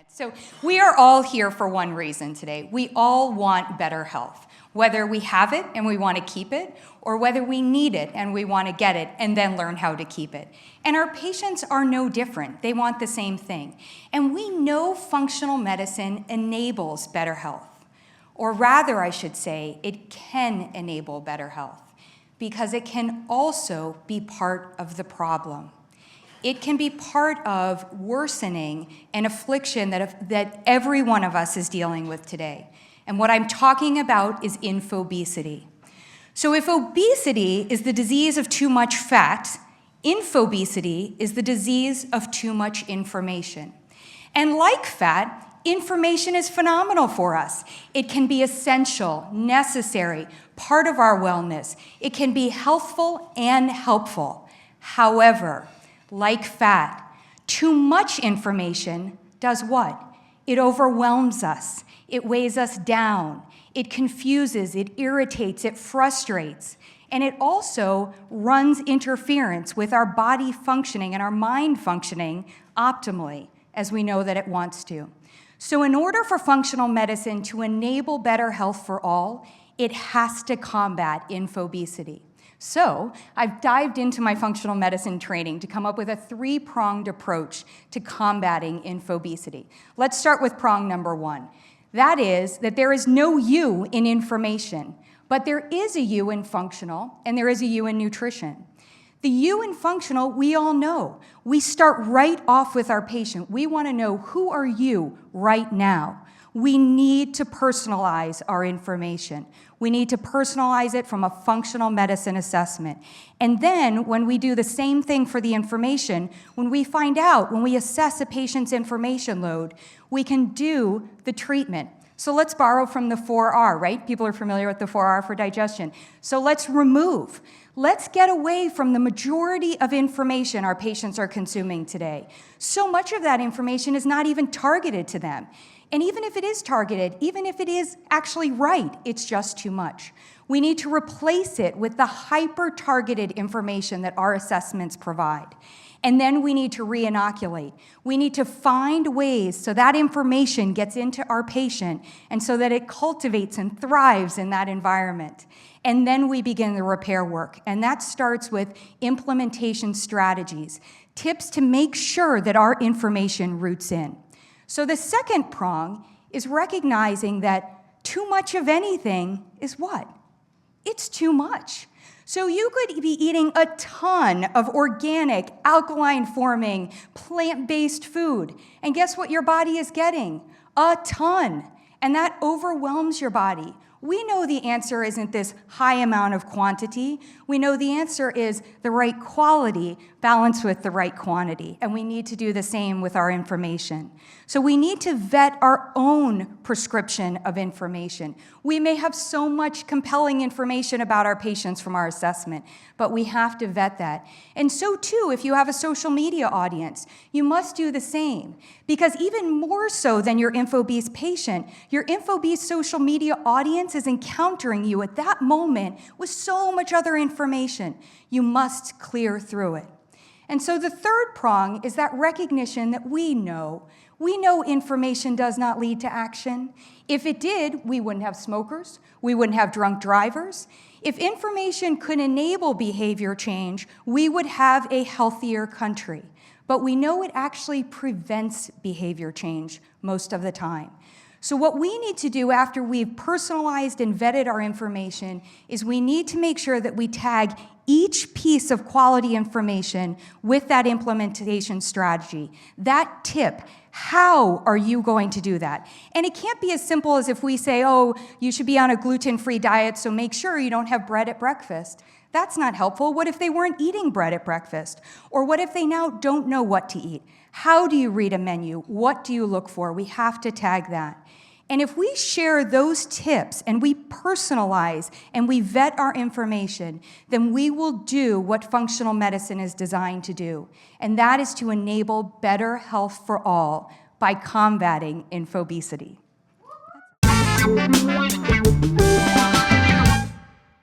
So we are all here for one reason today. We all want better health, whether we have it and we want to keep it, or whether we need it and we want to get it and then learn how to keep it. And our patients are no different. They want the same thing. And we know functional medicine enables better health. Or rather, I should say, it can enable better health, because it can also be part of the problem. It can be part of worsening an affliction that every one of us is dealing with today. And what I'm talking about is INFObesity. So if obesity is the disease of too much fat, INFObesity is the disease of too much information. And like fat, information is phenomenal for us. It can be essential, necessary, part of our wellness. It can be healthful and helpful. However, like fat, too much information does what? It overwhelms us. It weighs us down. It confuses, it irritates, it frustrates. And it also runs interference with our body functioning and our mind functioning optimally, as we know that it wants to. So in order for functional medicine to enable better health for all, it has to combat INFObesity. So I've dived into my functional medicine training to come up with a three-pronged approach to combating INFObesity. Let's start with prong number one. That is that there is no you in information, but there is a you in functional and there is a you in nutrition. The you in functional, we all know. We start right off with our patient. We want to know, who are you right now? We need to personalize our information. We need to personalize it from a functional medicine assessment. And then when we do the same thing for the information, when we find out, when we assess a patient's information load, we can do the treatment. So let's borrow from the 4R, right? People are familiar with the 4R for digestion. So let's remove. Let's get away from the majority of information our patients are consuming today. So much of that information is not even targeted to them. And even if it is targeted, even if it is actually right, it's just too much. We need to replace it with the hyper-targeted information that our assessments provide. And then we need to re-inoculate. We need to find ways so that information gets into our patient and so that it cultivates and thrives in that environment. And then we begin the repair work. And that starts with implementation strategies, tips to make sure that our information roots in. So the second prong is recognizing that too much of anything is what? It's too much. So you could be eating a ton of organic, alkaline-forming, plant-based food, and guess what your body is getting? A ton. And that overwhelms your body. We know the answer isn't this high amount of quantity. We know the answer is the right quality balanced with the right quantity. And we need to do the same with our information. So we need to vet our own prescription of information. We may have so much compelling information about our patients from our assessment, but we have to vet that. And so too, if you have a social media audience, you must do the same. Because even more so than your INFObese patient, your INFObese social media audience is encountering you at that moment with so much other information. You must clear through it. And so the third prong is that recognition that we know information does not lead to action. If it did, we wouldn't have smokers, we wouldn't have drunk drivers. If information could enable behavior change, we would have a healthier country. But we know it actually prevents behavior change most of the time. So what we need to do after we've personalized and vetted our information is we need to make sure that we tag each piece of quality information with that implementation strategy. That tip, how are you going to do that? And it can't be as simple as if we say, oh, you should be on a gluten-free diet, so make sure you don't have bread at breakfast. That's not helpful. What if they weren't eating bread at breakfast? Or what if they now don't know what to eat? How do you read a menu? What do you look for? We have to tag that. And if we share those tips and we personalize and we vet our information, then we will do what functional medicine is designed to do. And that is to enable better health for all by combating INFObesity.